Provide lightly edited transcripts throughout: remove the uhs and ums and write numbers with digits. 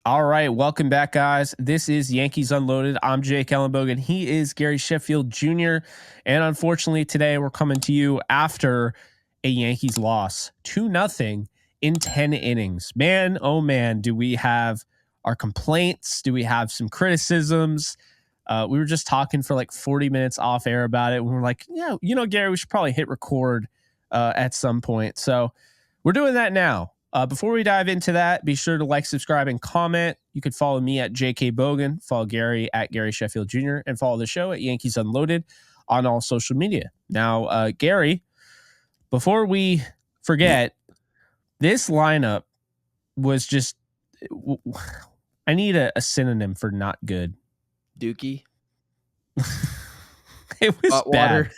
All right, welcome back, guys. This is Yankees Unloaded. I'm Jake Ellenbogen. He is Gary Sheffield Jr. And unfortunately, today we're coming to you after a Yankees loss 2-0 in 10 innings. Man, oh man, do we have our complaints? Do we have some criticisms? We were just talking for like 40 minutes off air about it. We were like, yeah, Gary, we should probably hit record at some point. So we're doing that now. Before we dive into that, be sure to like, subscribe, and comment. You can follow me at JK Bogan, follow Gary at Gary Sheffield Jr., and follow the show at Yankees Unloaded on all social media. Now, Gary, before we forget, this lineup was just, I need a synonym for not good. Dookie. It was Hot bad. water.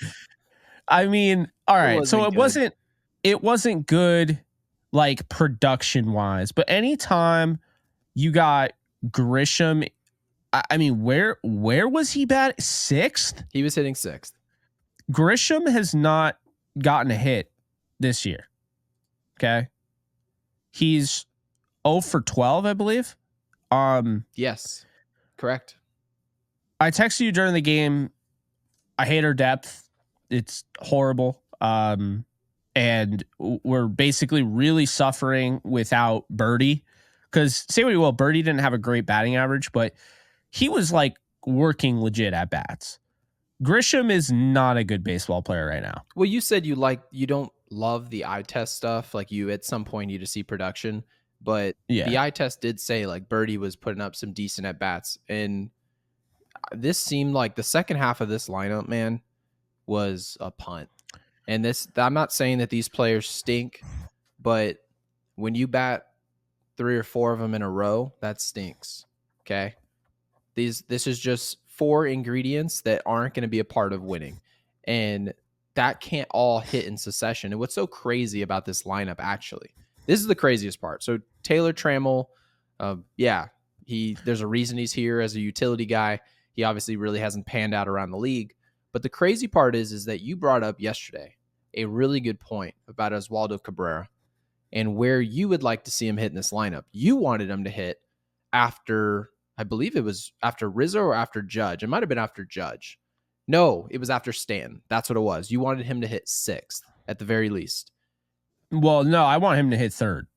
I mean, all right. So it good. wasn't good like production wise, but anytime you got Grisham, I mean, where was he bad? Sixth? He was hitting sixth. Grisham has not gotten a hit this year. Okay. He's 0 for 12, I believe. Yes, correct. I texted you during the game. I hate our depth. It's horrible. And we're basically really suffering without Birdie. Because say what you will, Birdie didn't have a great batting average, but he was like working legit at bats. Grisham is not a good baseball player right now. Well, you said you don't love the eye test stuff. Like you at some point need to see production, but the eye test did say like Birdie was putting up some decent at bats, and this seemed like the second half of this lineup, man, was a punt. And this, I'm not saying that these players stink, but when you bat 3 or 4 of them in a row, that stinks. Okay. This is just 4 ingredients that aren't going to be a part of winning. And that can't all hit in succession. And what's so crazy about this lineup, actually, this is the craziest part. So Taylor Trammell, there's a reason he's here as a utility guy. He obviously really hasn't panned out around the league. But the crazy part is that you brought up yesterday a really good point about Oswaldo Cabrera and where you would like to see him hit in this lineup. You wanted him to hit after, I believe it was after Rizzo or after Judge. It might have been after Judge. No, it was after Stanton. That's what it was. You wanted him to hit 6th at the very least. Well, no, I want him to hit 3rd.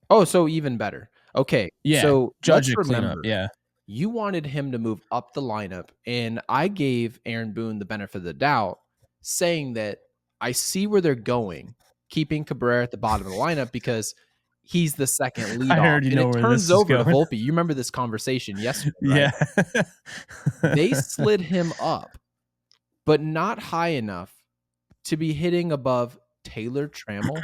Oh, so even better. Okay. Yeah. So Judge let's remember. Cleanup. Yeah. You wanted him to move up the lineup, and I gave Aaron Boone the benefit of the doubt, saying that I see where they're going, keeping Cabrera at the bottom of the lineup because he's the second leadoff. I heard you know where this is going. And it turns over to Volpe. You remember this conversation yesterday, right? Yeah. They slid him up, but not high enough to be hitting above Taylor Trammell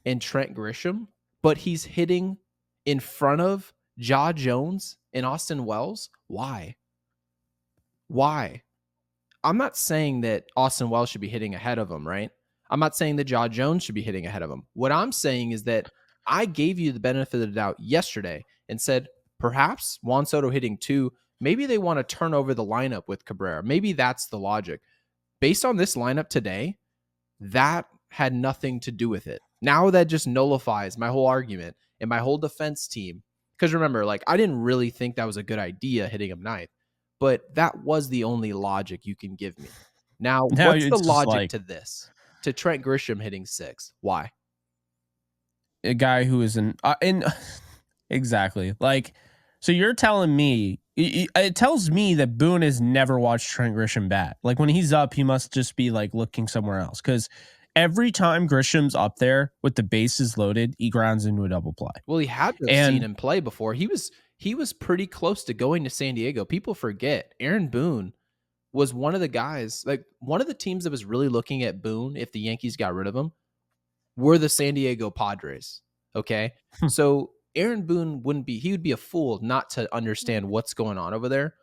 and Trent Grisham, but he's hitting in front of Ja Jones and Austin Wells. Why? I'm not saying that Austin Wells should be hitting ahead of him, right? I'm not saying that Ja Jones should be hitting ahead of him. What I'm saying is that I gave you the benefit of the doubt yesterday and said, perhaps Juan Soto hitting 2, maybe they want to turn over the lineup with Cabrera. Maybe that's the logic. Based on this lineup today, that had nothing to do with it. Now that just nullifies my whole argument and my whole defense team. Because remember, like, I didn't really think that was a good idea hitting him 9th, but that was the only logic you can give me. Now what's the logic to this? To Trent Grisham hitting 6th? Why? A guy who is in exactly. Like, so you're telling me, it tells me that Boone has never watched Trent Grisham bat. Like when he's up, he must just be like looking somewhere else. Because every time Grisham's up there with the bases loaded, he grounds into a double play. Well, he had to have seen him play before. He was pretty close to going to San Diego. People forget Aaron Boone was one of the guys, like one of the teams that was really looking at Boone if the Yankees got rid of him were the San Diego Padres. Okay. So Aaron Boone would be a fool not to understand what's going on over there.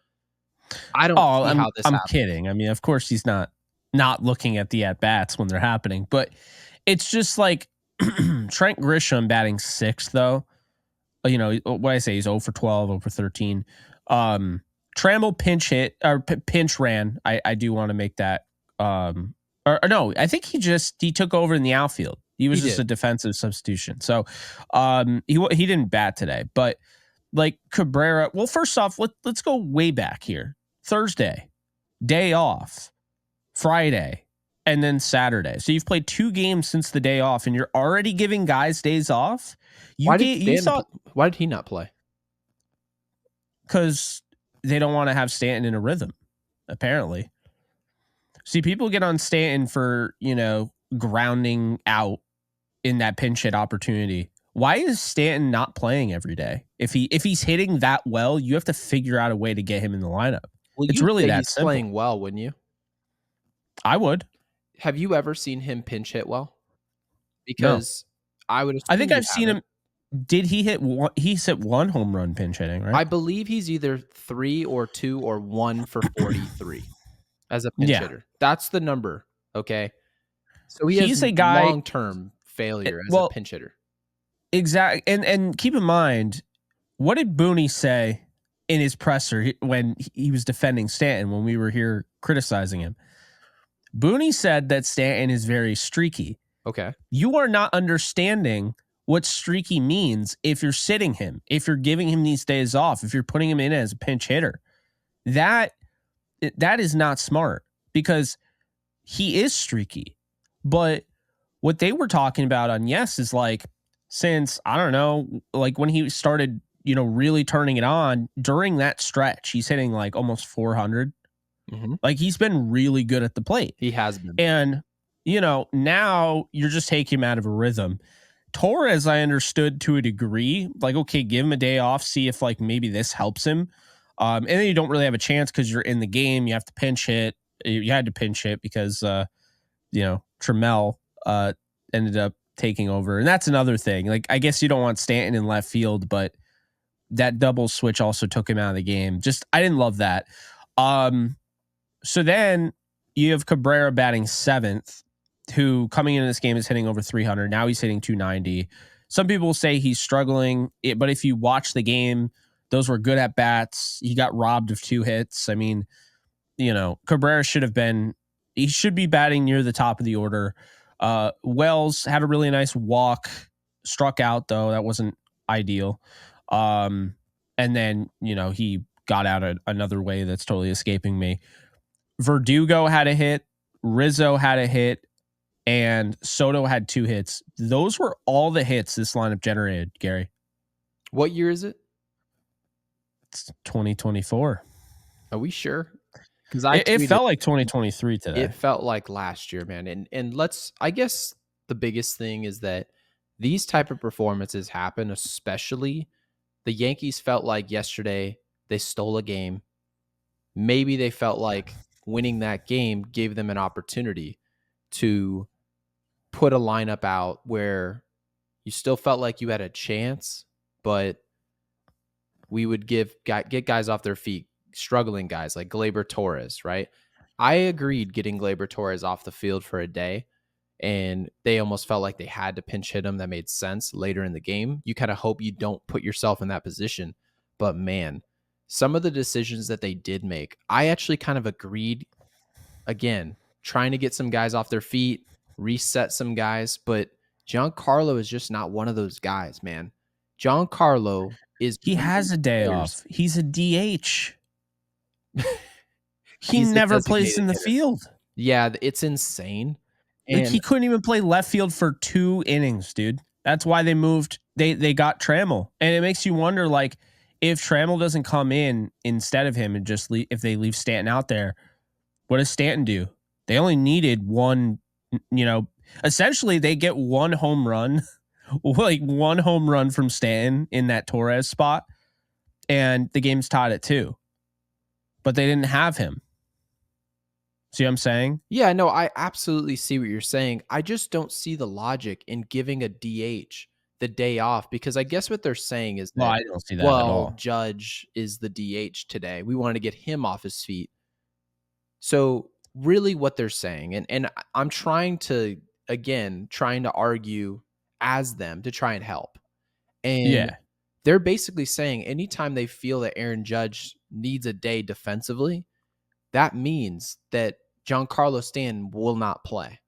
I don't see how this happens. I'm kidding. I mean, of course he's not looking at the at-bats when they're happening, but it's just like Trent Grisham batting 6th though. You know, what I say, he's 0 for 12, 0 for 13. Trammell pinch ran. I do want to make that. Or no, I think he took over in the outfield. He was just a defensive substitution. So he didn't bat today, but like Cabrera. Well, first off, let's go way back here. Thursday, day off, Friday, and then Saturday. So you've played 2 games since the day off, and you're already giving guys days off. Why did he not play? Because they don't want to have Stanton in a rhythm, apparently. See, people get on Stanton for, grounding out in that pinch hit opportunity. Why is Stanton not playing every day? If he's hitting that well, you have to figure out a way to get him in the lineup. Well, it's really that he's simple. Playing well, wouldn't you? I would. Have you ever seen him pinch hit well? Because no. I would. I think I've seen him. Did he hit one? He's hit 1 home run pinch hitting, right? I believe he's either 3 or 2 or 1 for 43 as a pinch hitter. That's the number. Okay. So he's a guy long-term failure as a pinch hitter. Exactly. And keep in mind, what did Booney say in his presser when he was defending Stanton when we were here criticizing him? Booney said that Stanton is very streaky. Okay. You are not understanding what streaky means if you're sitting him, if you're giving him these days off, if you're putting him in as a pinch hitter. That is not smart because he is streaky. But what they were talking about on Yes is like, since, I don't know, like when he started, really turning it on during that stretch, he's hitting like almost 400. Mm-hmm. Like he's been really good at the plate. He has been. And, now you're just taking him out of a rhythm. Torres, I understood to a degree, like, okay, give him a day off, see if like maybe this helps him. And then you don't really have a chance because you're in the game. You have to pinch hit. You had to pinch hit because, Trammell ended up taking over. And that's another thing. Like, I guess you don't want Stanton in left field, but that double switch also took him out of the game. I didn't love that. So then you have Cabrera batting 7th, who coming into this game is hitting over 300. Now he's hitting 290. Some people say he's struggling, but if you watch the game, those were good at bats. He got robbed of 2 hits. I mean, Cabrera he should be batting near the top of the order. Wells had a really nice walk, struck out though. That wasn't ideal. And then, he got out another way that's totally escaping me. Verdugo had a hit. Rizzo had a hit. And Soto had 2 hits. Those were all the hits this lineup generated, Gary. What year is it? It's 2024. Are we sure? Because it felt like 2023 today. It felt like last year, man. And I guess the biggest thing is that these type of performances happen, especially the Yankees felt like yesterday they stole a game. Maybe they felt like winning that game gave them an opportunity to put a lineup out where you still felt like you had a chance, but we would get guys off their feet, struggling guys like Gleyber Torres, right? I agreed getting Gleyber Torres off the field for a day, and they almost felt like they had to pinch hit him. That made sense later in the game. You kind of hope you don't put yourself in that position. But man, some of the decisions that they did make, I actually kind of agreed. Again, trying to get some guys off their feet, reset some guys, but Giancarlo is just not one of those guys, man. Giancarlo is... He has a day off. He's a DH. He never plays in the field. Yeah, it's insane. Like he couldn't even play left field for 2 innings, dude. That's why they moved. They got Trammell. And it makes you wonder, like, if Trammell doesn't come in instead of him and just if they leave Stanton out there, what does Stanton do? They only needed one, essentially they get 1 home run, like 1 home run from Stanton in that Torres spot, and the game's tied at 2. But they didn't have him. See what I'm saying? Yeah, no, I absolutely see what you're saying. I just don't see the logic in giving a DH the day off, because I guess what they're saying is that, I don't see that at all. Judge is the DH today. We want to get him off his feet. So really what they're saying, and I'm trying to argue as them to try and help. And they're basically saying anytime they feel that Aaron Judge needs a day defensively, that means that Giancarlo Stanton will not play.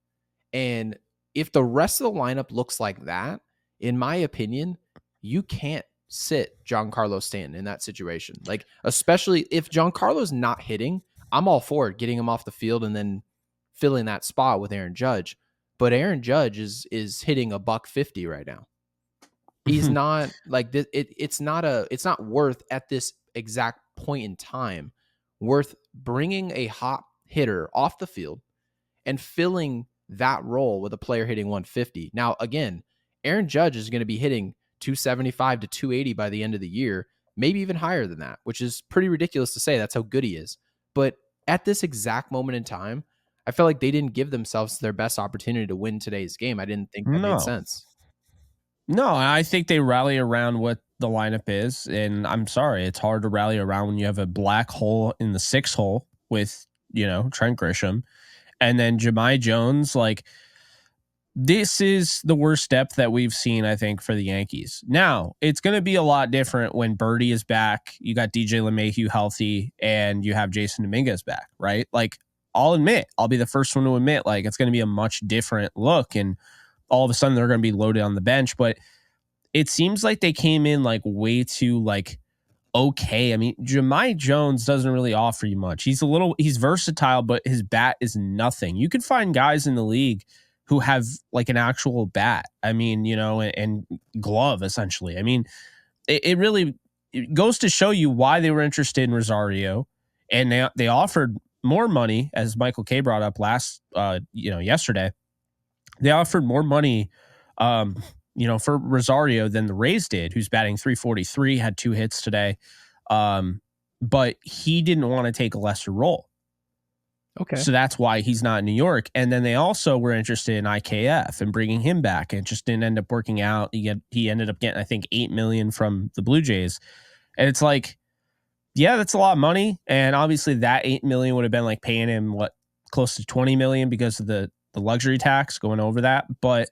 And if the rest of the lineup looks like that, in my opinion, you can't sit Giancarlo Stanton in that situation. Like, especially if Giancarlo's not hitting, I'm all for it, getting him off the field and then filling that spot with Aaron Judge. But Aaron Judge is hitting a $150 right now. He's not like this. It's not worth at this exact point in time worth bringing a hot hitter off the field and filling that role with a player hitting 150. Now, again, Aaron Judge is going to be hitting 275 to 280 by the end of the year, maybe even higher than that, which is pretty ridiculous to say. That's how good he is. But at this exact moment in time, I felt like they didn't give themselves their best opportunity to win today's game. I didn't think that made sense. No, I think they rally around what the lineup is. And I'm sorry, it's hard to rally around when you have a black hole in the 6 hole with, Trent Grisham. And then Jahmai Jones, like, this is the worst depth that we've seen, I think, for the Yankees. Now, it's going to be a lot different when Birdie is back. You got DJ LeMahieu healthy, and you have Jason Dominguez back, right? Like, I'll be the first one to admit, like, it's going to be a much different look, and all of a sudden they're going to be loaded on the bench. But it seems like they came in, like, way too, like, okay. I mean, Jahmai Jones doesn't really offer you much. He's versatile, but his bat is nothing. You can find guys in the league who have like an actual bat. I mean, and glove essentially. I mean, it really goes to show you why they were interested in Rosario, and they offered more money, as Michael K brought up yesterday. They offered more money, for Rosario than the Rays did, who's batting 343, had 2 hits today. But he didn't want to take a lesser role. Okay. So that's why he's not in New York. And then they also were interested in IKF and bringing him back, and it just didn't end up working out. He ended up getting, I think, $8 million from the Blue Jays. And it's like, yeah, that's a lot of money. And obviously that $8 million would have been like paying him close to $20 million because of the luxury tax going over that. But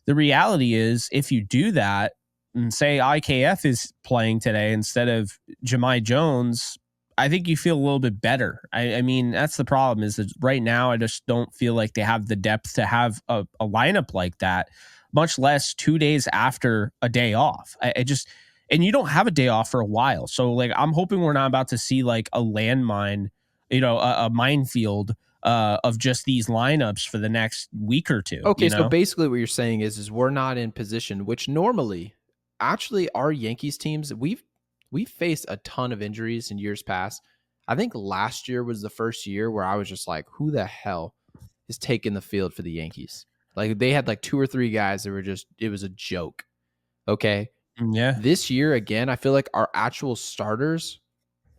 the reality is, if you do that and say IKF is playing today instead of Jahmai Jones, I think you feel a little bit better. I mean, that's the problem, is that right now I just don't feel like they have the depth to have a lineup like that, much less 2 days after a day off. And you don't have a day off for a while. So like, I'm hoping we're not about to see like a landmine, a minefield of just these lineups for the next week or two. Okay, so basically what you're saying is we're not in position, which normally, actually, our Yankees teams, we've faced a ton of injuries in years past. I think last year was the first year where I was just like, who the hell is taking the field for the Yankees? Like, they had like 2 or 3 guys that were it was a joke. Okay. Yeah. This year, again, I feel like our actual starters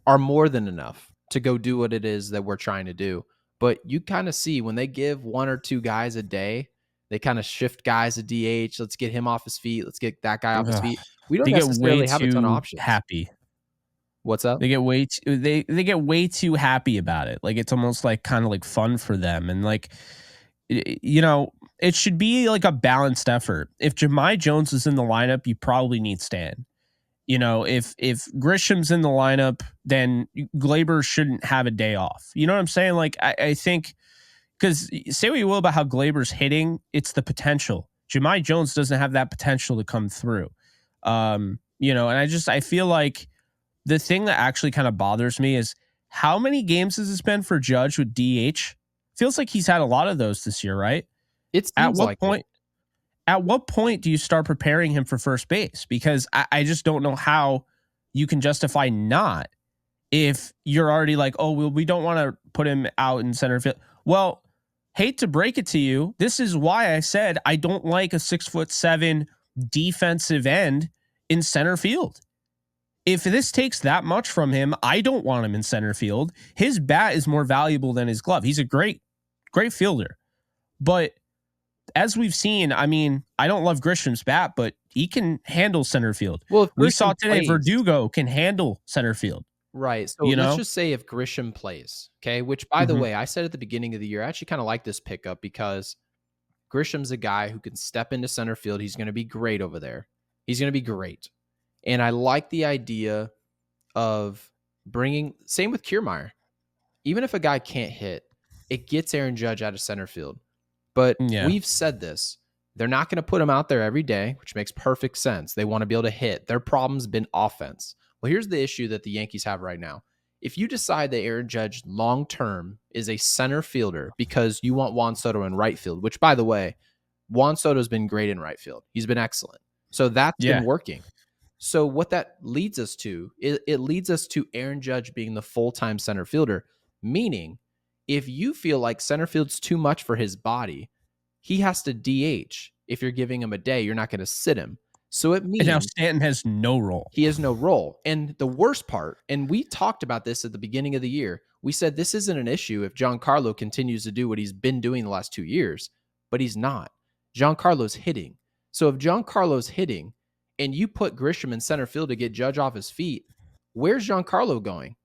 are more than enough to go do what it is that we're trying to do. But you kind of see when they give 1 or 2 guys a day, they kind of shift guys to DH. Let's get him off his feet. Let's get that guy off his feet. We don't necessarily have a ton of options. Happy. What's up? They get they get way too happy about it. Like, it's almost like kind of like fun for them. And like, it should be like a balanced effort. If Jahmai Jones is in the lineup, you probably need Stan. If Grisham's in the lineup, then Glaber shouldn't have a day off. You know what I'm saying? Like, I think, because say what you will about how Glaber's hitting, it's the potential. Jahmai Jones doesn't have that potential to come through. And I feel like the thing that actually kind of bothers me is how many games has this been for Judge with DH? Feels like he's had a lot of those this year, right? At what point do you start preparing him for first base? Because I just don't know how you can justify not, if you're already like, oh, well, we don't want to put him out in center field. Well, hate to break it to you, this is why I said I don't like a 6'7" defensive end in center field. If this takes that much from him, I don't want him in center field. His bat is more valuable than his glove. He's a great fielder. But as we've seen, I mean, I don't love Grisham's bat, but he can handle center field. Well, we saw today Verdugo can handle center field. Right. So let's just say if Grisham plays, okay, which, by the way, I said at the beginning of the year, I actually kind of like this pickup because Grisham's a guy who can step into center field. He's going to be great over there. He's going to be great. And I like the idea of same with Kiermaier. Even if a guy can't hit, it gets Aaron Judge out of center field. But we've said this. They're not going to put him out there every day, which makes perfect sense. They want to be able to hit. Their problem's been offense. Well, here's the issue that the Yankees have right now. If you decide that Aaron Judge long-term is a center fielder because you want Juan Soto in right field, which, by the way, Juan Soto's been great in right field. He's been excellent. So that's been working. So what that leads us to, it leads us to Aaron Judge being the full-time center fielder, meaning if you feel like center field's too much for his body, he has to DH. If you're giving him a day, you're not going to sit him. So it means... And now Stanton has no role. He has no role. And the worst part, and we talked about this at the beginning of the year, we said this isn't an issue if Giancarlo continues to do what he's been doing the last 2 years, but he's not. Giancarlo's hitting. So if Giancarlo's hitting and you put Grisham in center field to get Judge off his feet, where's Giancarlo going?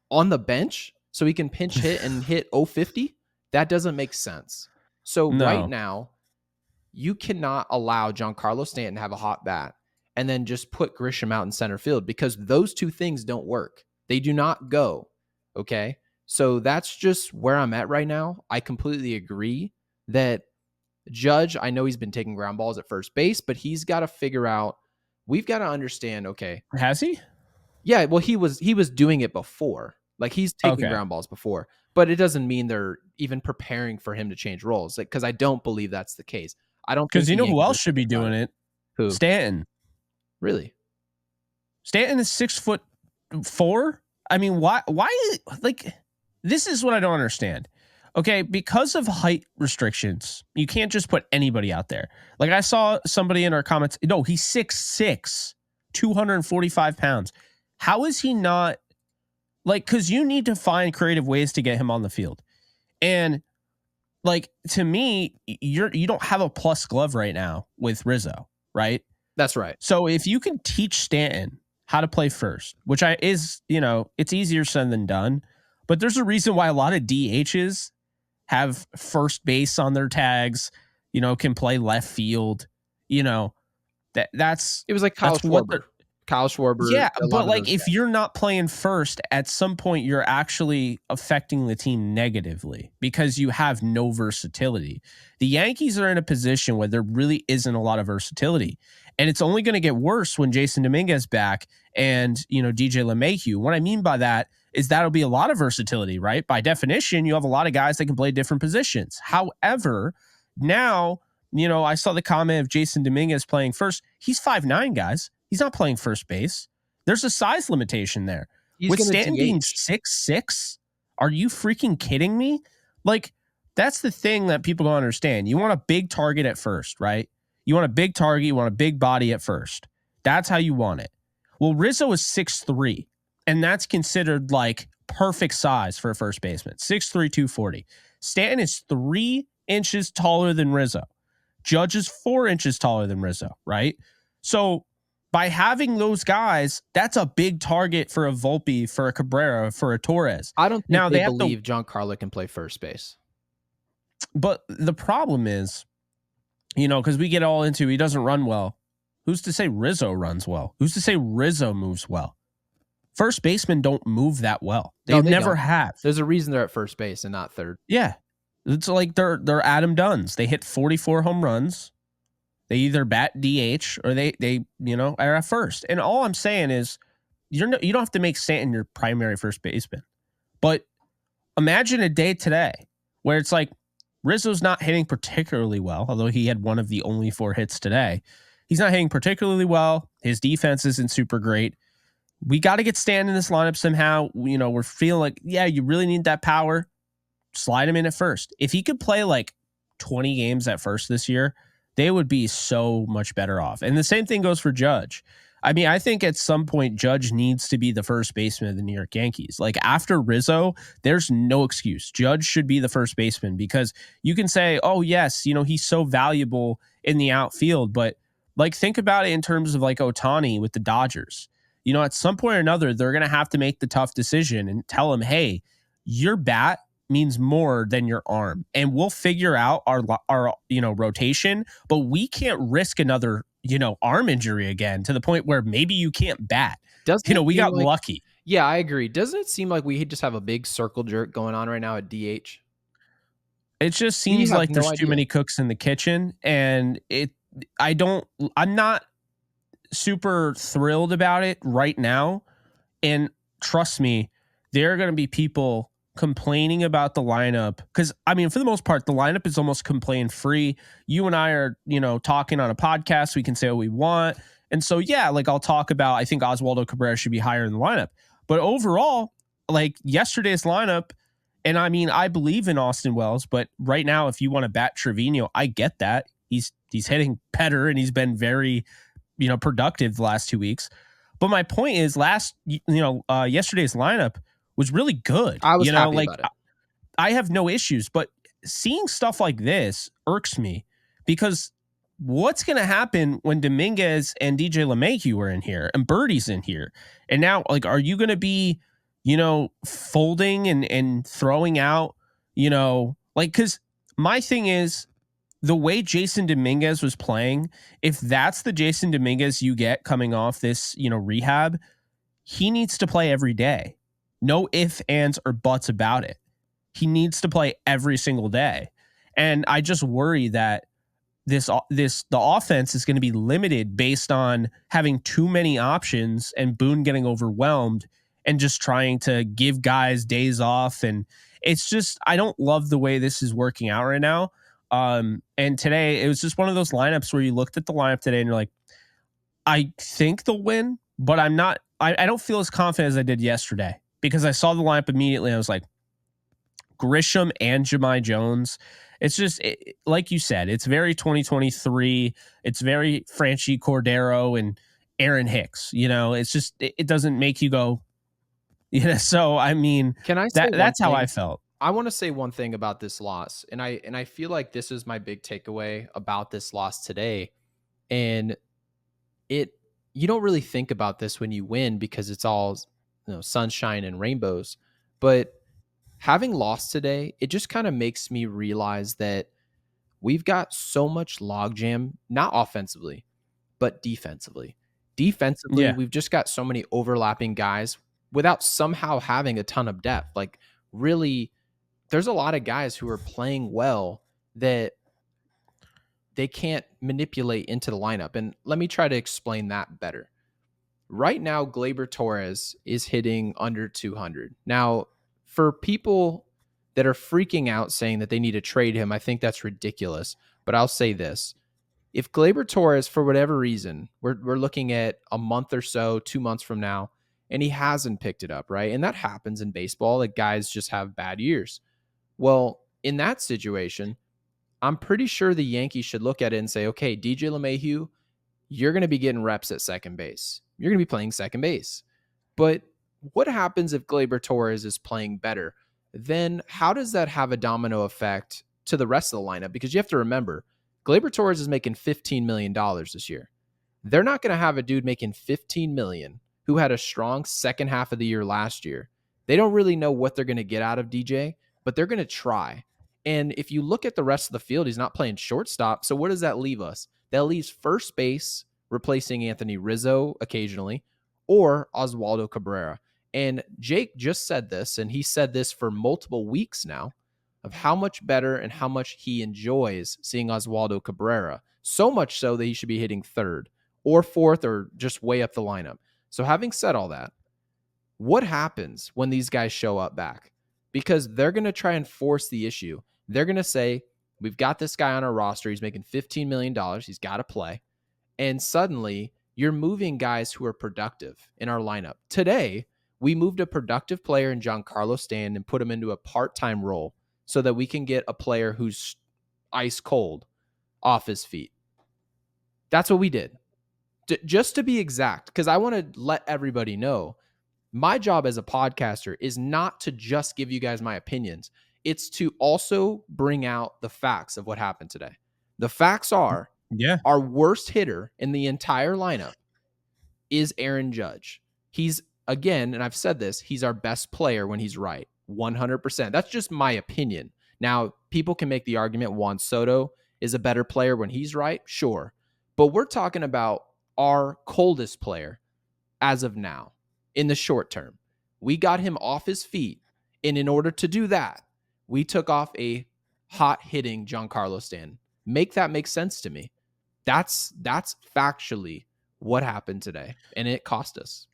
On the bench so he can pinch hit and hit 050? That doesn't make sense. So right now, you cannot allow Giancarlo Stanton to have a hot bat and then just put Grisham out in center field, because those two things don't work. They do not go. Okay. So that's just where I'm at right now. I completely agree that Judge, I know he's been taking ground balls at first base, but he's got to figure out, we've got to understand, okay. Has he? Yeah. Well, he was doing it before. Like, he's taking ground balls before, but it doesn't mean they're even preparing for him to change roles. Like, cause I don't believe that's the case. I don't, because you know who else should be doing it? Who? Stanton. Really? Stanton is 6'4". I mean, why? Like, this is what I don't understand. Okay, because of height restrictions, you can't just put anybody out there. Like, I saw somebody in our comments. No, he's 6'6", 245 pounds. How is he not? Like, because you need to find creative ways to get him on the field. And like, to me, you don't have a plus glove right now with Rizzo, right? That's right. So if you can teach Stanton how to play first, which it's easier said than done, but there's a reason why a lot of DHs have first base on their tags, can play left field, that's... It was like Kyle Schwarber. Kyle Schwarber. Yeah, but like, if you're not playing first, at some point you're actually affecting the team negatively because you have no versatility. The Yankees are in a position where there really isn't a lot of versatility, and it's only going to get worse when Jason Dominguez back and DJ LeMahieu. What I mean by that is that'll be a lot of versatility, right? By definition, you have a lot of guys that can play different positions. However, now I saw the comment of Jason Dominguez playing first. He's 5'9", guys. He's not playing first base. There's a size limitation there. With Stanton being 6'6", are you freaking kidding me? Like, that's the thing that people don't understand. You want a big target at first, right? You want a big target. You want a big body at first. That's how you want it. Well, Rizzo is 6'3", and that's considered like perfect size for a first baseman. 6'3", 240. Stanton is 3 inches taller than Rizzo. Judge is 4 inches taller than Rizzo, right? So by having those guys, that's a big target for a Volpe, for a Cabrera, for a Torres. I don't think they believe Giancarlo can play first base. But the problem is, because we get all into he doesn't run well. Who's to say Rizzo runs well? Who's to say Rizzo moves well? First basemen don't move that well. They never have. There's a reason they're at first base and not third. Yeah. It's like they're Adam Duns. They hit 44 home runs. They either bat DH or they are at first. And all I'm saying is you don't have to make Stanton your primary first baseman. But imagine a day today where it's like Rizzo's not hitting particularly well, although he had one of the only 4 hits today. He's not hitting particularly well. His defense isn't super great. We got to get Stanton in this lineup somehow. We're feeling like, yeah, you really need that power. Slide him in at first. If he could play like 20 games at first this year, they would be so much better off. And the same thing goes for Judge. I mean, I think at some point Judge needs to be the first baseman of the New York Yankees. Like, after Rizzo, there's no excuse. Judge should be the first baseman, because you can say, oh yes, he's so valuable in the outfield, but like, think about it in terms of like Ohtani with the Dodgers. At some point or another, they're going to have to make the tough decision and tell him, hey, your bat means more than your arm, and we'll figure out our rotation, but we can't risk another arm injury again to the point where maybe you can't bat. We got lucky. Yeah, I agree. Doesn't it seem like we just have a big circle jerk going on right now at DH? It just We seems have like no there's too idea. many cooks in the kitchen, and I'm not super thrilled about it right now. And trust me, there are going to be people complaining about the lineup because, I mean, for the most part, the lineup is almost complaint free. You and I are, talking on a podcast. We can say what we want. And so, yeah, like I'll talk about, I think Oswaldo Cabrera should be higher in the lineup. But overall, like yesterday's lineup, and I mean, I believe in Austin Wells, but right now, if you want to bat Trevino, I get that. He's hitting better and he's been very, productive the last 2 weeks. But my point is, yesterday's lineup was really good. I was happy Like about it. I have no issues, but seeing stuff like this irks me because what's going to happen when Dominguez and DJ LeMahieu are in here and Birdie's in here? And now, like, are you going to be, folding and throwing out, because my thing is, the way Jason Dominguez was playing, if that's the Jason Dominguez you get coming off this, rehab, he needs to play every day. No ifs, ands, or buts about it. He needs to play every single day. And I just worry that the offense is going to be limited based on having too many options and Boone getting overwhelmed and just trying to give guys days off. And it's just, I don't love the way this is working out right now. And today it was just one of those lineups where you looked at the lineup today and you're like, I think they'll win, but I don't feel as confident as I did yesterday because I saw the lineup immediately. And I was like, Grisham and Jahmai Jones. It's just like you said, it's very 2023. It's very Franchi Cordero and Aaron Hicks. It's just it doesn't make you go. So I mean, Can I say that's one how thing? I felt. I want to say one thing about this loss, and I feel like this is my big takeaway about this loss today. And you don't really think about this when you win because it's all sunshine and rainbows. But having lost today, it just kind of makes me realize that we've got so much logjam, not offensively, but defensively. Defensively, Yeah. we've just got so many overlapping guys without somehow having a ton of depth. Like, really, there's a lot of guys who are playing well that they can't manipulate into the lineup. And let me try to explain that better. Right now, Gleyber Torres is hitting under 200. Now, for people that are freaking out saying that they need to trade him, I think that's ridiculous. But I'll say this. If Gleyber Torres, for whatever reason, we're looking at a month or so, 2 months from now, and he hasn't picked it up, right? And that happens in baseball. Like, guys just have bad years. Well, in that situation, I'm pretty sure the Yankees should look at it and say, okay, DJ LeMahieu, you're going to be getting reps at second base. You're going to be playing second base. But what happens if Gleyber Torres is playing better? Then how does that have a domino effect to the rest of the lineup? Because you have to remember, Gleyber Torres is making $15 million this year. They're not going to have a dude making $15 million who had a strong second half of the year last year. They don't really know what they're going to get out of DJ, but they're going to try. And if you look at the rest of the field, he's not playing shortstop. So what does that leave us? That leaves first base replacing Anthony Rizzo occasionally or Oswaldo Cabrera. And Jake just said this, and he said this for multiple weeks now, of how much better and how much he enjoys seeing Oswaldo Cabrera. So much so that he should be hitting third or fourth or just way up the lineup. So having said all that, what happens when these guys show up back? Because they're going to try and force the issue. They're going to say, we've got this guy on our roster. He's making $15 million. He's got to play. And suddenly you're moving guys who are productive in our lineup. Today, we moved a productive player in Giancarlo Stanton and put him into a part-time role so that we can get a player who's ice cold off his feet. That's what we did. Just to be exact, because I want to let everybody know, my job as a podcaster is not to just give you guys my opinions. It's to also bring out the facts of what happened today. The facts are, our worst hitter in the entire lineup is Aaron Judge. He's, again, and I've said this, he's our best player when he's right, 100%. That's just my opinion. Now, people can make the argument Juan Soto is a better player when he's right, sure. But we're talking about our coldest player as of now in the short term. We got him off his feet, and in order to do that, we took off a hot hitting Giancarlo Stanton. Make that make sense to me. That's factually what happened today, and it cost us.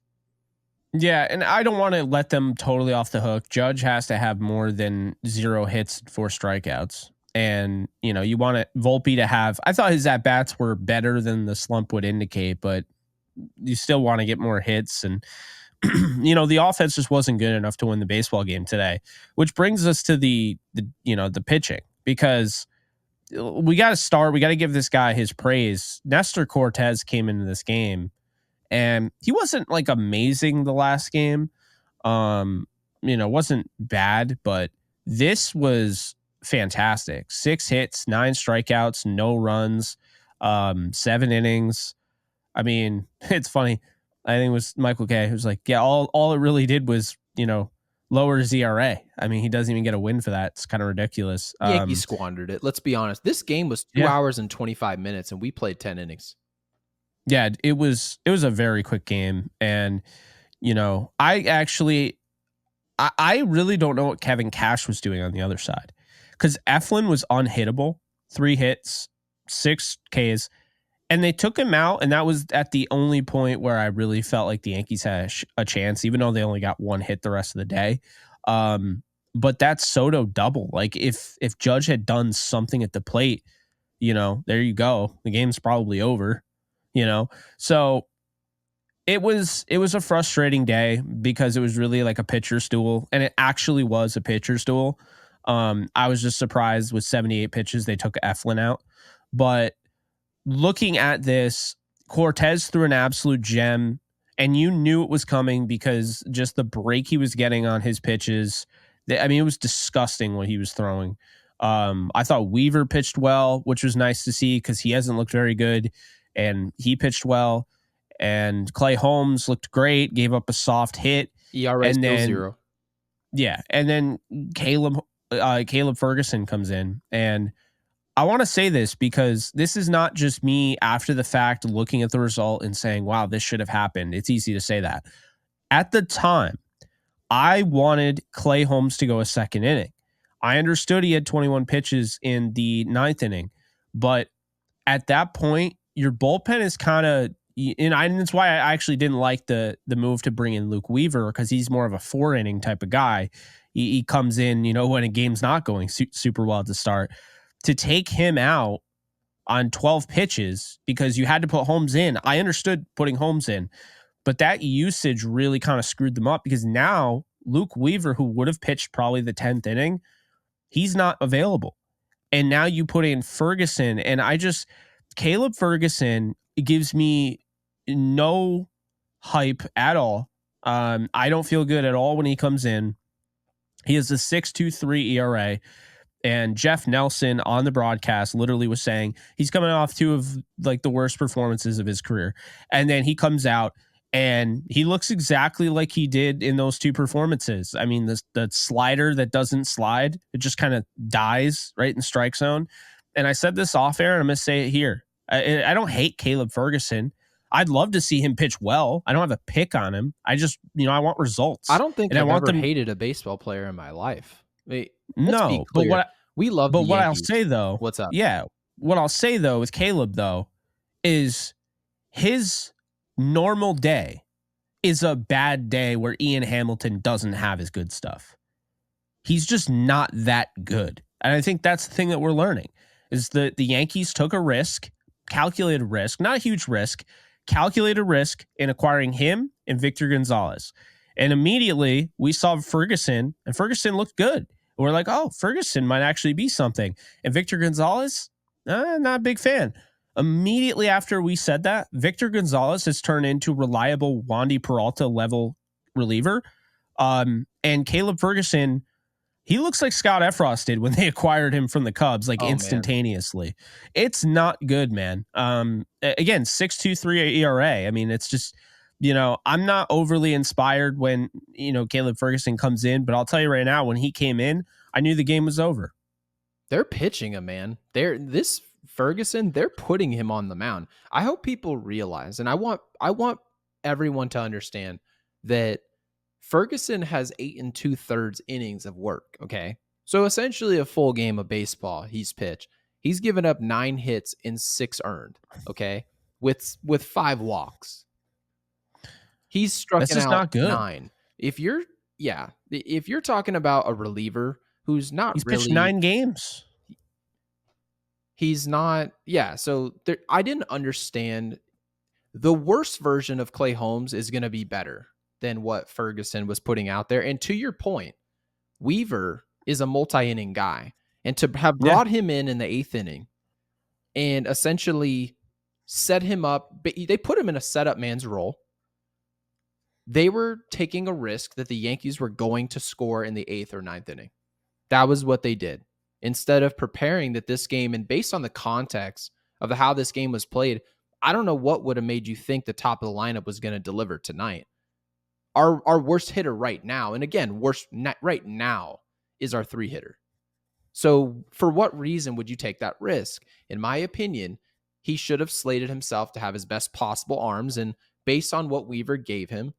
Yeah, and I don't want to let them totally off the hook. Judge has to have more than 0 hits, 4 strikeouts. And, you want Volpe to have, I thought his at-bats were better than the slump would indicate, but you still want to get more hits. And, the offense just wasn't good enough to win the baseball game today, which brings us to the pitching, because we got to give this guy his praise. Nestor Cortes came into this game, and he wasn't like amazing the last game. Wasn't bad, but this was fantastic. 6 hits, 9 strikeouts, no runs, 7 innings. I mean, it's funny. I think it was Michael K who's like, yeah, all it really did was, lower his ERA. I mean, he doesn't even get a win for that. It's kind of ridiculous. Yankees squandered it. Let's be honest. This game was 2 hours and 25 minutes, and we played 10 innings. Yeah, it was a very quick game. And, I really don't know what Kevin Cash was doing on the other side, because Eflin was unhittable, 3 hits, 6 Ks, and they took him out. And that was at the only point where I really felt like the Yankees had a chance, even though they only got 1 hit the rest of the day. But that Soto double, like if Judge had done something at the plate, there you go. The game's probably over, So it was a frustrating day because it was really like a pitcher's duel, and it actually was a pitcher's duel. I was just surprised with 78 pitches they took Eflin out. But looking at this, Cortes threw an absolute gem, and you knew it was coming because just the break he was getting on his pitches. It was disgusting what he was throwing. I thought Weaver pitched well, which was nice to see because he hasn't looked very good, and he pitched well. And Clay Holmes looked great, gave up a soft hit. ERA and then 0. Yeah, and then Caleb Ferguson comes in, and I want to say this because this is not just me after the fact looking at the result and saying, wow, this should have happened. It's easy to say that. At the time, I wanted Clay Holmes to go a second inning. I understood he had 21 pitches in the 9th inning, but at that point, your bullpen is kind of, and that's why I actually didn't like the move to bring in Luke Weaver, because he's more of a 4-inning type of guy. He comes in, when a game's not going super well at the start. To take him out on 12 pitches because you had to put Holmes in. I understood putting Holmes in, but that usage really kind of screwed them up, because now Luke Weaver, who would have pitched probably the 10th inning, he's not available. And now you put in Ferguson, and Caleb Ferguson gives me no hype at all. I don't feel good at all when he comes in. He has a 6.23 ERA. And Jeff Nelson on the broadcast literally was saying he's coming off 2 of like the worst performances of his career. And then he comes out and he looks exactly like he did in those 2 performances. I mean, the slider that doesn't slide, it just kind of dies right in the strike zone. And I said this off air, and I'm going to say it here. I don't hate Caleb Ferguson. I'd love to see him pitch well. I don't have a pick on him. I just, I want results. I don't think I've ever hated a baseball player in my life. No, but we love. But what I'll say though, what's up? Yeah, what I'll say though with Caleb though is his normal day is a bad day where Ian Hamilton doesn't have his good stuff. He's just not that good, and I think that's the thing that we're learning is that the Yankees took a risk, calculated risk, not a huge risk, calculated risk in acquiring him and Victor Gonzalez. And immediately we saw Ferguson, and Ferguson looked good. We're like, oh, Ferguson might actually be something. And Victor Gonzalez, not a big fan. Immediately after we said that, Victor Gonzalez has turned into reliable Wandy Peralta level reliever. And Caleb Ferguson, he looks like Scott Efros did when they acquired him from the Cubs, like instantaneously. Man. It's not good, man. Again, 6.23 ERA. I mean, it's just, I'm not overly inspired when, Caleb Ferguson comes in, but I'll tell you right now, when he came in, I knew the game was over. They're pitching him, man. This Ferguson, they're putting him on the mound. I hope people realize, and I want everyone to understand that Ferguson has 8 2/3 innings of work. Okay. So essentially a full game of baseball he's pitched. He's given up 9 hits and 6 earned, okay? With 5 walks. He's struck That's just out not good. 9. If you're talking about a reliever who's not He's really pitched 9 games. He's not. Yeah, so I didn't understand. The worst version of Clay Holmes is going to be better than what Ferguson was putting out there. And to your point, Weaver is a multi-inning guy. And to have brought him in the 8th inning and essentially set him up, they put him in a setup man's role. They were taking a risk that the Yankees were going to score in the 8th or 9th inning. That was what they did. Instead of preparing that this game, and based on the context of how this game was played, I don't know what would have made you think the top of the lineup was going to deliver tonight. Our worst hitter right now, and again, right now is our 3 hitter. So for what reason would you take that risk? In my opinion, he should have slated himself to have his best possible arms, and based on what Weaver gave him,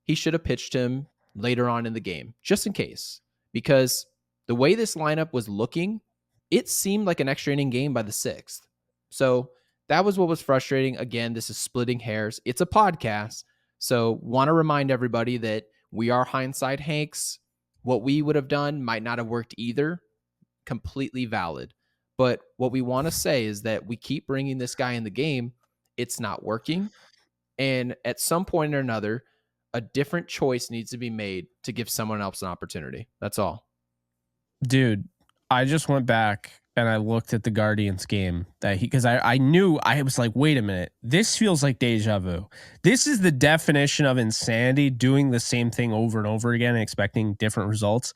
he should have pitched him later on in the game, just in case. Because the way this lineup was looking, it seemed like an extra inning game by the 6th. So that was what was frustrating. Again, this is splitting hairs. It's a podcast. So want to remind everybody that we are hindsight Hanks. What we would have done might not have worked either. Completely valid. But what we want to say is that we keep bringing this guy in the game. It's not working. And at some point or another, a different choice needs to be made to give someone else an opportunity. That's all. Dude, I just went back and I looked at the Guardians game because I knew, I was like, wait a minute, this feels like deja vu. This is the definition of insanity, doing the same thing over and over again and expecting different results.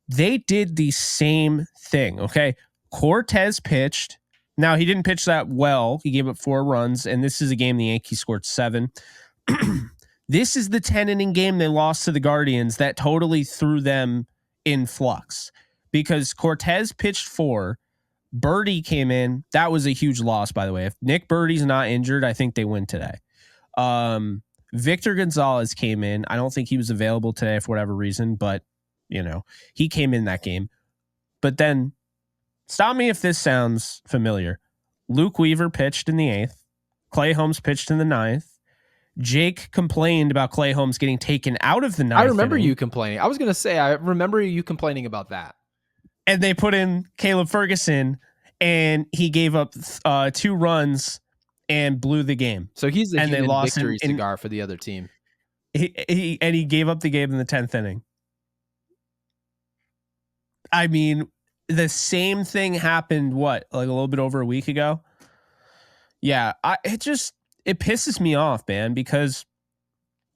They did the same thing. Okay. Cortes pitched. Now he didn't pitch that well. He gave up 4 runs, and this is a game the Yankees scored 7. This is the 10-inning game they lost to the Guardians that totally threw them in flux because Cortes pitched 4. Birdie came in. That was a huge loss, by the way. If Nick Birdie's not injured, I think they win today. Victor Gonzalez came in. I don't think he was available today for whatever reason, but he came in that game. But then, stop me if this sounds familiar. Luke Weaver pitched in the 8th. Clay Holmes pitched in the 9th. Jake complained about Clay Holmes getting taken out of the 9th. I remember you complaining. I was going to say, I remember you complaining about that. And they put in Caleb Ferguson, and he gave up 2 runs and blew the game. So he's the human victory cigar for the other team. He gave up the game in the 10th inning. I mean, the same thing happened, like a little bit over a week ago? Yeah, it pisses me off, man, because,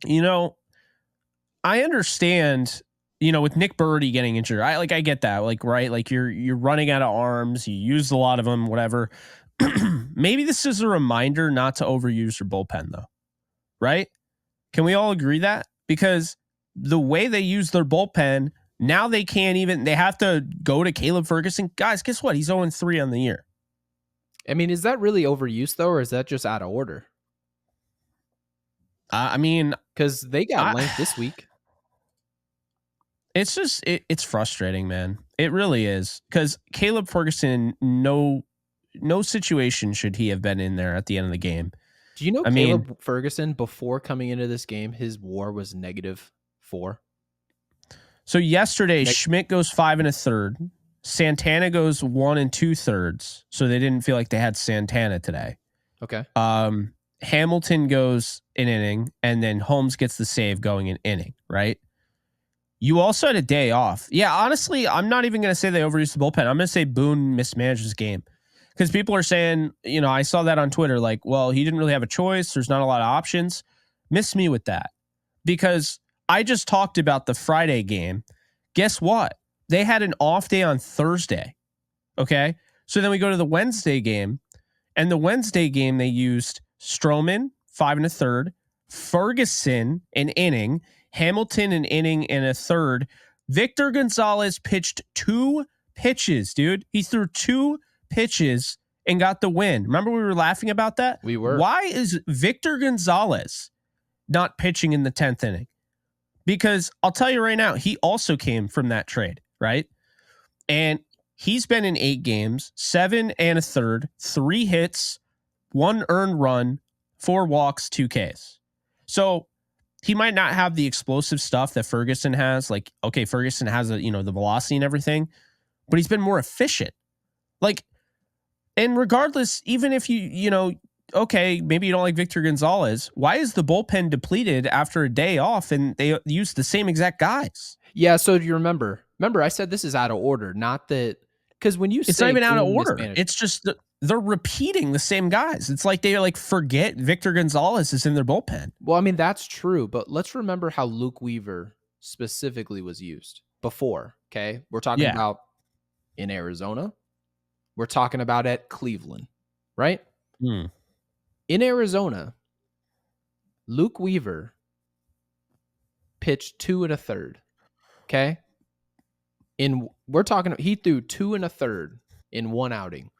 I understand, with Nick Birdie getting injured, I get that, right? Like you're running out of arms, you used a lot of them, whatever. Maybe this is a reminder not to overuse your bullpen, though, right? Can we all agree that? Because the way they use their bullpen, now they have to go to Caleb Ferguson. Guys, guess what? He's 0-3 on the year. I mean, is that really overuse, though, or is that just out of order? I mean, because they got length this week. It's just, it's frustrating, man. It really is. Because Caleb Ferguson, no situation should he have been in there at the end of the game. Do you know Caleb Ferguson, before coming into this game, his WAR was -4? So yesterday, Schmidt goes 5 1/3. Santana goes 1 2/3. So they didn't feel like they had Santana today. Okay. Hamilton goes an inning, and then Holmes gets the save going an inning, right? You also had a day off. Yeah, honestly, I'm not even going to say they overused the bullpen. I'm going to say Boone mismanaged his game. Because people are saying, I saw that on Twitter, like, well, he didn't really have a choice. There's not a lot of options. Miss me with that. Because I just talked about the Friday game. Guess what? They had an off day on Thursday. Okay? So then we go to the Wednesday game. And the Wednesday game, they used Stroman, 5 1/3, Ferguson, an inning, Hamilton, an inning and a third. Victor Gonzalez pitched 2 pitches, dude. He threw 2 pitches and got the win. Remember we were laughing about that? We were. Why is Victor Gonzalez not pitching in the 10th inning? Because I'll tell you right now, he also came from that trade, right? And he's been in 8 games, 7 1/3, 3 hits, 1 earned run, 4 walks, 2 Ks. So he might not have the explosive stuff that Ferguson has. Like, okay, Ferguson has the velocity and everything, but he's been more efficient. Like, and regardless, even if okay, maybe you don't like Victor Gonzalez, why is the bullpen depleted after a day off and they use the same exact guys? Yeah, so do you remember I said this is out of order, not that, because when you It's say not even out of game order. mismanagement, It's just they're repeating the same guys. It's like they forget Victor Gonzalez is in their bullpen. well, I mean, that's true, but let's remember how Luke Weaver specifically was used before, okay? We're talking Yeah. about in Arizona. We're talking about at Cleveland, right? Mm. In Arizona, Luke Weaver pitched 2 1/3, okay? He threw 2 1/3 in one outing.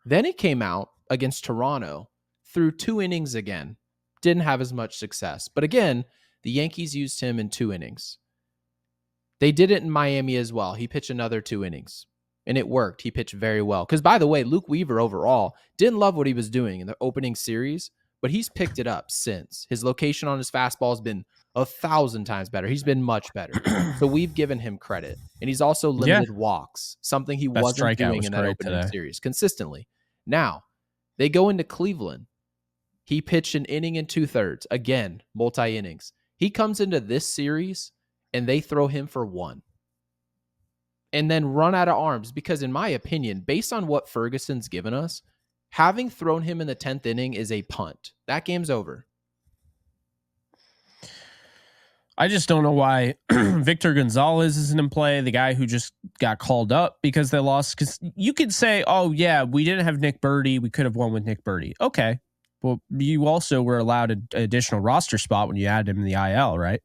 Then he came out against Toronto, threw 2 innings again. Didn't have as much success. But again, the Yankees used him in 2 innings. They did it in Miami as well. He pitched another 2 innings, and it worked. He pitched very well. Because, by the way, Luke Weaver overall didn't love what he was doing in the opening series, but he's picked it up since. His location on his fastball has been 1,000 times better. He's been much better. So we've given him credit. And he's also limited walks, something he wasn't doing in that opening series consistently. Now, they go into Cleveland. He pitched an inning and 2/3. Again, multi-innings. He comes into this series, and they throw him for 1. And then run out of arms. Because in my opinion, based on what Ferguson's given us, having thrown him in the 10th inning is a punt. That game's over. I just don't know why Victor Gonzalez isn't in play, the guy who just got called up because they lost. Because you could say, oh, yeah, we didn't have Nick Birdie. We could have won with Nick Birdie. Okay. Well, you also were allowed an additional roster spot when you added him in the IL, right?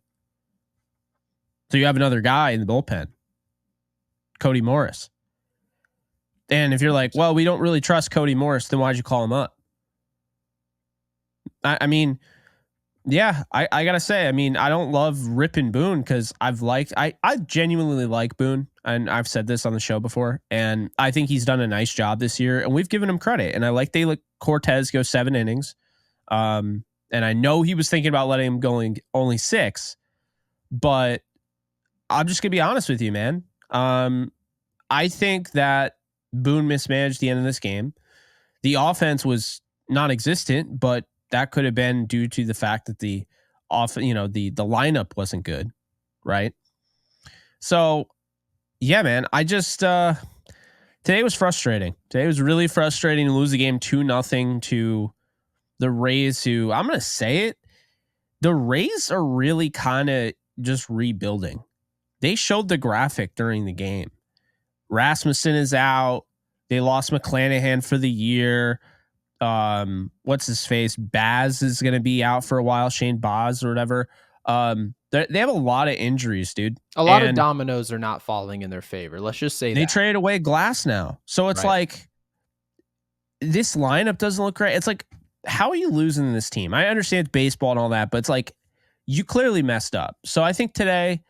So you have another guy in the bullpen, Cody Morris. And if you're like, well, we don't really trust Cody Morris, then why'd you call him up? I mean, yeah, I gotta say, I mean, I don't love ripping Boone because I genuinely like Boone, and I've said this on the show before, and I think he's done a nice job this year, and we've given him credit, and I like they let Cortes go 7 innings, and I know he was thinking about letting him go only 6, but I'm just gonna be honest with you, man. I think that Boone mismanaged the end of this game. The offense was non-existent, but that could have been due to the fact that the lineup wasn't good, right? So, yeah, man, I just today was frustrating. Today was really frustrating to lose the game 2-0 to the Rays, who I'm going to say it, the Rays are really kind of just rebuilding. They showed the graphic during the game. Rasmussen is out. They lost McClanahan for the year. What's his face? Baz is going to be out for a while. Shane Baz or whatever. They have a lot of injuries, dude. A lot of dominoes are not falling in their favor. Let's just say they traded away Glass now. So it's like this lineup doesn't look great. It's like, how are you losing this team? I understand it's baseball and all that, but it's like you clearly messed up. So I think today,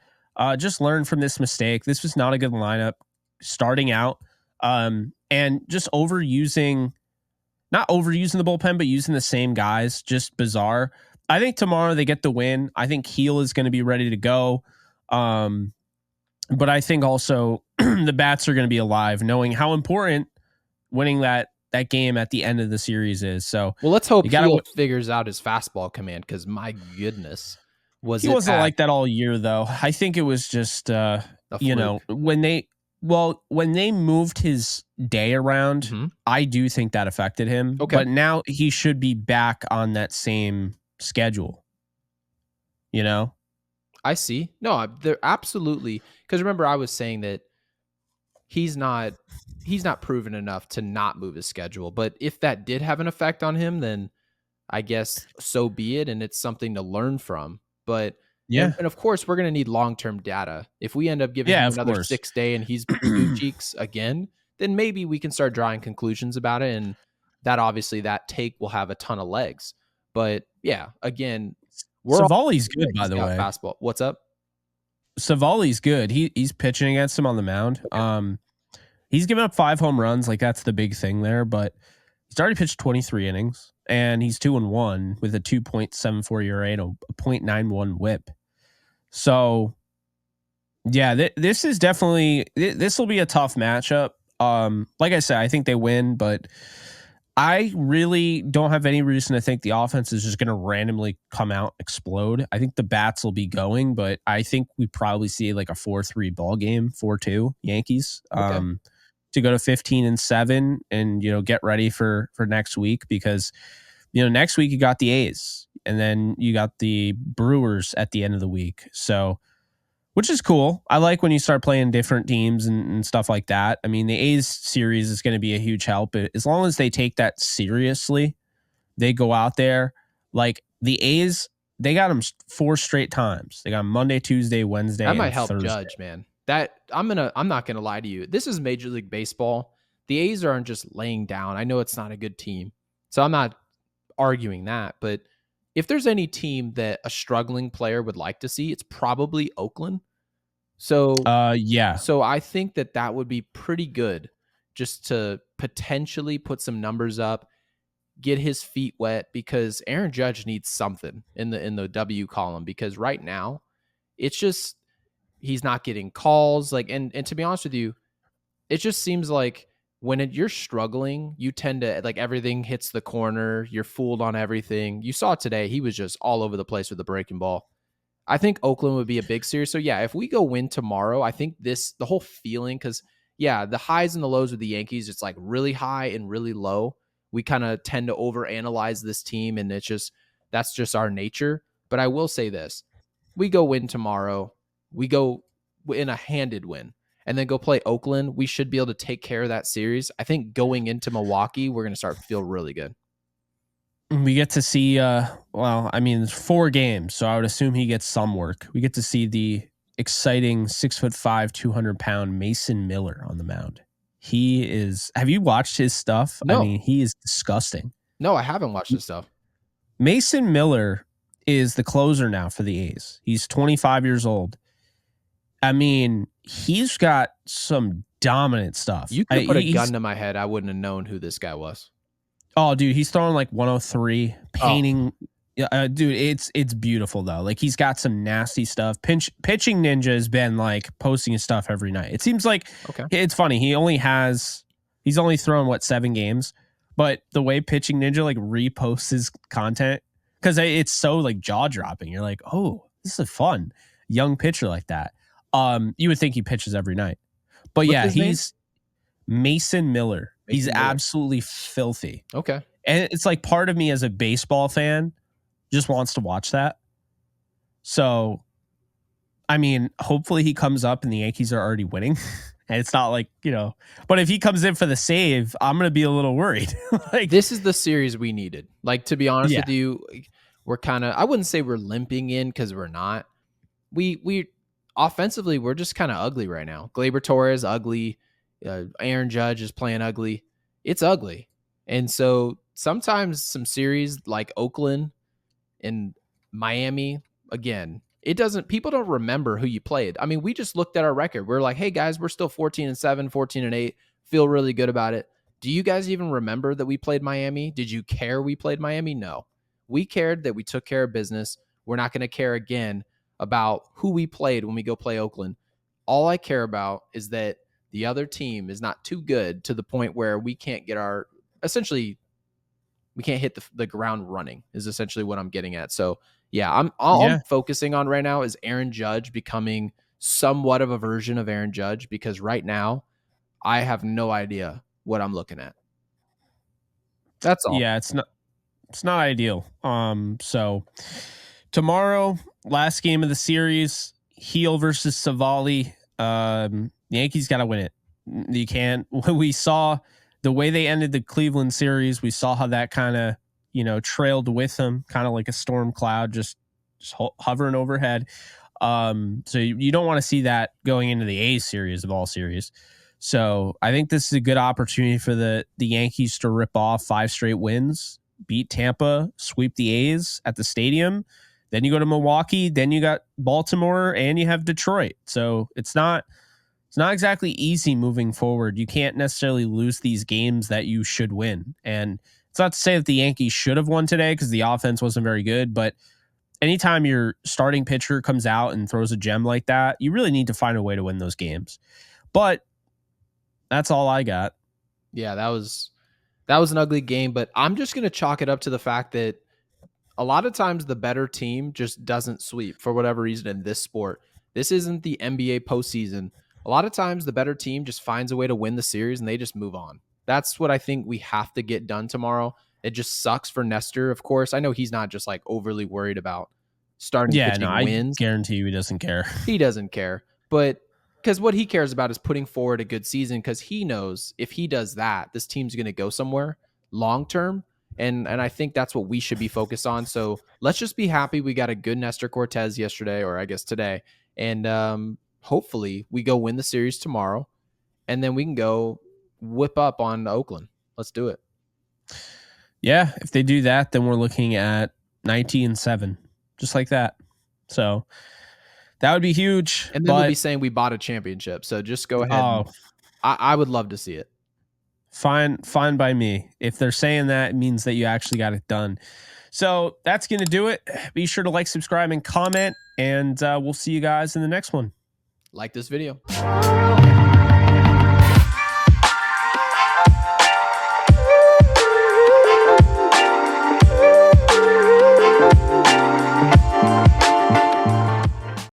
just learn from this mistake. This was not a good lineup starting out. And just not overusing the bullpen, but using the same guys, just bizarre. I think tomorrow they get the win. I think Heel is going to be ready to go. But I think also the bats are going to be alive, knowing how important winning that game at the end of the series is. So, well, let's hope Heel figures out his fastball command, because my goodness, he wasn't like that all year, though. I think it was just when they moved his day around, I do think that affected him. Okay. But now he should be back on that same schedule. I see. No, they're absolutely, because remember I was saying that he's not proven enough to not move his schedule. But if that did have an effect on him, then I guess so be it, and it's something to learn from. But yeah, and of course we're going to need long-term data. If we end up giving him another 6 day and he's blue cheeks again, then maybe we can start drawing conclusions about it, and that obviously that take will have a ton of legs. But yeah, again, Savali's good, by the way. Fastball. What's up? Savali's good. He's pitching against him on the mound. Okay. He's given up 5 home runs. Like, that's the big thing there. But he's already pitched 23 innings, and he's 2-1 with a 2.74 ERA and a 0.91 WHIP. So, yeah, this is definitely this will be a tough matchup. Like I said, I think they win, but I really don't have any reason to think the offense is just going to randomly come out, explode. I think the bats will be going, but I think we probably see like a 4-3 ball game, 4-2 Yankees, Okay. to go to 15-7 and, get ready for next week, because, next week you got the A's and then you got the Brewers at the end of the week. So, which is cool. I like when you start playing different teams and stuff like that. I mean, the A's series is going to be a huge help. As long as they take that seriously, they go out there. Like the A's, they got them 4 straight times. They got Monday, Tuesday, Wednesday, That might and help Thursday. Judge, man. That I'm not gonna lie to you. This is Major League Baseball. The A's aren't just laying down. I know it's not a good team, so I'm not arguing that. But if there's any team that a struggling player would like to see, it's probably Oakland. So, yeah. so I think that would be pretty good, just to potentially put some numbers up, get his feet wet, because Aaron Judge needs something in the W column, because right now it's just he's not getting calls. Like, and to be honest with you, it just seems like when you're struggling, you tend to, like, everything hits the corner. You're fooled on everything. You saw today, he was just all over the place with the breaking ball. I think Oakland would be a big series. So yeah, if we go win tomorrow, I think the whole feeling, because yeah, the highs and the lows with the Yankees, it's like really high and really low. We kind of tend to overanalyze this team, and that's just our nature. But I will say this: we go win tomorrow, we go in a handed win, and then go play Oakland. We should be able to take care of that series. I think going into Milwaukee, we're going to start to feel really good. We get to see, there's 4 games, so I would assume he gets some work. We get to see the exciting 6'5", 200-pound Mason Miller on the mound. Have you watched his stuff? No. I mean, he is disgusting. No, I haven't watched his stuff. Mason Miller is the closer now for the A's. He's 25 years old. I mean, he's got some dominant stuff. You could put a gun to my head, I wouldn't have known who this guy was. Oh, dude, he's throwing like 103, painting. Dude, it's beautiful though. Like, he's got some nasty stuff. Pitching Ninja has been like posting his stuff every night. It seems like, It's funny. He's only thrown 7 games, but the way Pitching Ninja like reposts his content, because it's so like jaw dropping. You're like, oh, this is a fun young pitcher like that. You would think he pitches every night, but What's he's Mason Miller. He's absolutely filthy. Okay. And it's like part of me as a baseball fan just wants to watch that. So, I mean, hopefully he comes up and the Yankees are already winning. And it's not like, but if he comes in for the save, I'm going to be a little worried. Like, this is the series we needed. Like, to be honest with you, we're kind of, I wouldn't say we're limping in, because we're not. We offensively, we're just kind of ugly right now. Gleyber Torres, ugly. Aaron Judge is playing ugly. It's ugly. And so sometimes some series like Oakland and Miami, again, people don't remember who you played. I mean, we just looked at our record. We're like, hey guys, we're still 14-7, 14-8, feel really good about it. Do you guys even remember that we played Miami? Did you care we played Miami? No. We cared that we took care of business. We're not going to care again about who we played when we go play Oakland. All I care about is that the other team is not too good to the point where we can't get we can't hit the ground running, is essentially what I'm getting at. So yeah, I'm focusing on right now is Aaron Judge becoming somewhat of a version of Aaron Judge, because right now I have no idea what I'm looking at. That's all. Yeah, it's not ideal. So tomorrow, last game of the series, Heel versus Savali. The Yankees got to win it. You can't. We saw the way they ended the Cleveland series. We saw how that kind of, trailed with them, kind of like a storm cloud, just hovering overhead. So you don't want to see that going into the A's series of all series. So I think this is a good opportunity for the Yankees to rip off 5 straight wins, beat Tampa, sweep the A's at the stadium. Then you go to Milwaukee, then you got Baltimore, and you have Detroit. So it's not it's not exactly easy moving forward. You can't necessarily lose these games that you should win. And it's not to say that the Yankees should have won today because the offense wasn't very good, but anytime your starting pitcher comes out and throws a gem like that, you really need to find a way to win those games. But that's all I got. Yeah, that was an ugly game, but I'm just going to chalk it up to the fact that a lot of times the better team just doesn't sweep for whatever reason in this sport. This isn't the NBA postseason. A lot of times the better team just finds a way to win the series and they just move on. That's what I think we have to get done tomorrow. It just sucks for Nestor, of course. I know he's not just like overly worried about starting pitching wins. I guarantee you he doesn't care. He doesn't care. But because what he cares about is putting forward a good season, because he knows if he does that, this team's going to go somewhere long term. And I think that's what we should be focused on. So let's just be happy we got a good Nestor Cortes yesterday, or I guess today. And hopefully we go win the series tomorrow, and then we can go whip up on Oakland. Let's do it. Yeah, if they do that, then we're looking at 19-7, just like that. So that would be huge. And then we'll be saying we bought a championship. So just go ahead. I would love to see it. Fine by me. If they're saying that, it means that you actually got it done. So that's going to do it. Be sure to like, subscribe, and comment, and we'll see you guys in the next one. Like this video.